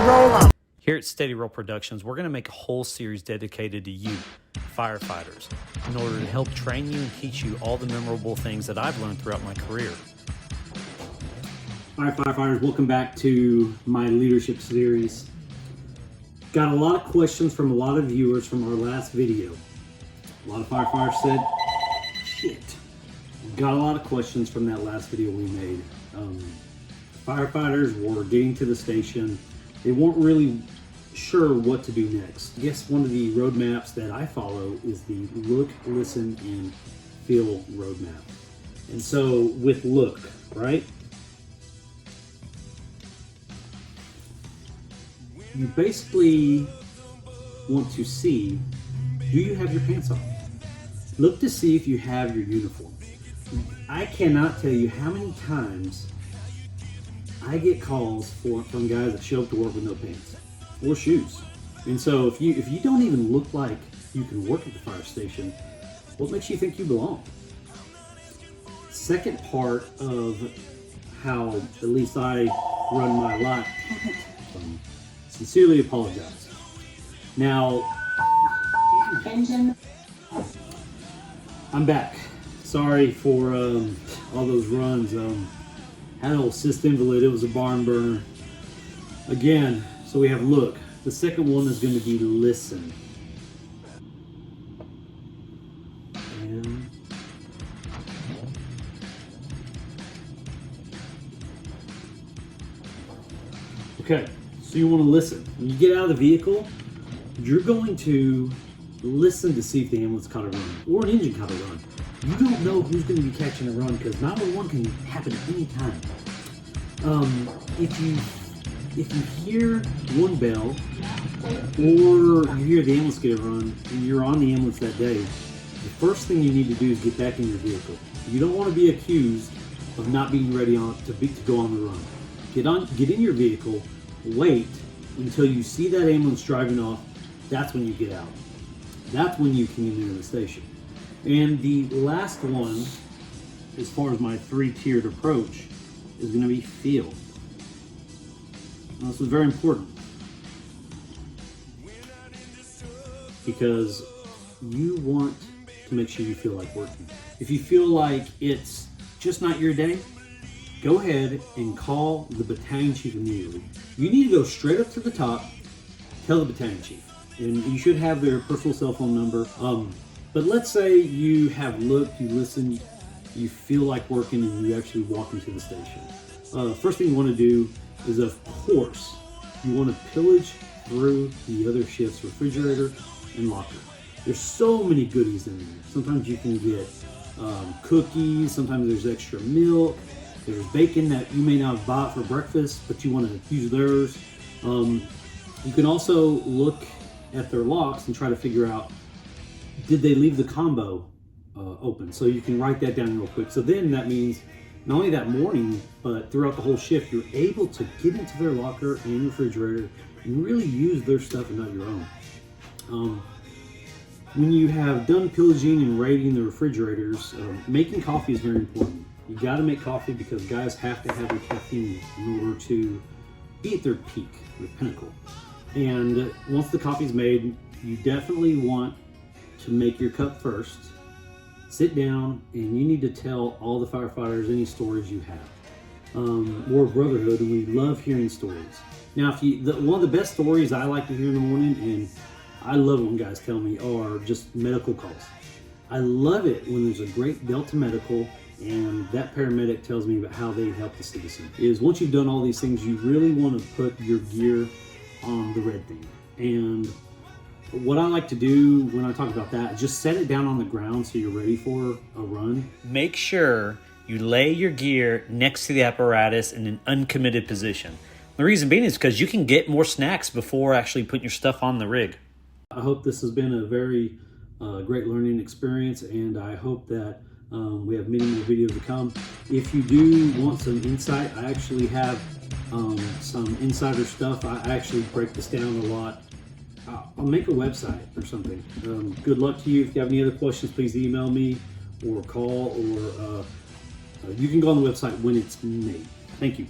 roll on. Here at Steady Roll Productions, we're going to make a whole series dedicated to you, firefighters, in order to help train you and teach you all the memorable things that I've learned throughout my career. All right, firefighters, welcome back to my leadership series. Got a lot of questions from a lot of viewers from our last video. A lot of firefighters said, shit. Got a lot of questions from that last video we made. Firefighters were getting to the station. They weren't really sure what to do next. I guess one of the roadmaps that I follow is the look, listen, and feel roadmap. And so with look, right? You basically want to see, do you have your pants on? Look to see if you have your uniform. I cannot tell you how many times I get calls from guys that show up to work with no pants or shoes. And so if you don't even look like you can work at the fire station, what makes you think you belong? Second part of how at least I run my life, sincerely apologize. Now, I'm back. Sorry for all those runs. Had an old cyst invalid. It was a barn burner. Again, so we have look. The second one is going to be listen. And okay, so you want to listen. When you get out of the vehicle, you're going to listen to see if the ambulance caught a run or an engine caught a run. You don't know who's going to be catching a run because 911 can happen at any time. If you hear one bell or you hear the ambulance get a run and you're on the ambulance that day, the first thing you need to do is get back in your vehicle. You don't want to be accused of not being ready to go on the run. Get in your vehicle, wait until you see that ambulance driving off. That's when you get out. That's when you can get into the station. And the last one, as far as my three-tiered approach, is going to be feel. Now, this is very important because you want to make sure you feel like working. If you feel like it's just not your day, go ahead and call the battalion chief immediately. You need to go straight up to the top, tell the battalion chief, and you should have their personal cell phone number. But let's say you have looked, you listened, you feel like working, and you actually walk into the station. First thing you want to do is, of course, you want to pillage through the other shift's refrigerator and locker. There's so many goodies in there. Sometimes you can get cookies, sometimes there's extra milk, there's bacon that you may not have bought for breakfast, but you want to use theirs. You can also look at their locks and try to figure out, did they leave the combo open? So you can write that down real quick. So then that means not only that morning, but throughout the whole shift, you're able to get into their locker and refrigerator and really use their stuff and not your own. When you have done pillaging and raiding the refrigerators, making coffee is very important. You got to make coffee because guys have to have their caffeine in order to be at their peak, their pinnacle. And once the coffee's made, you definitely want to make your cup first, sit down, and you need to tell all the firefighters any stories you have. We're a brotherhood and we love hearing stories. Now, one of the best stories I like to hear in the morning, and I love it when guys tell me, are just medical calls. I love it when there's a great Delta medical and that paramedic tells me about how they helped the citizen. Is once you've done all these things, you really want to put your gear on the red thing. And what I like to do when I talk about that is just set it down on the ground so you're ready for a run. Make sure you lay your gear next to the apparatus in an uncommitted position. The reason being is because you can get more snacks before actually putting your stuff on the rig. I hope this has been a very great learning experience, and I hope that we have many more videos to come. If you do want some insight, I actually have some insider stuff. I actually break this down a lot. I'll make a website or something. Good luck to you. If you have any other questions, please email me or call, or you can go on the website when it's made. Thank you.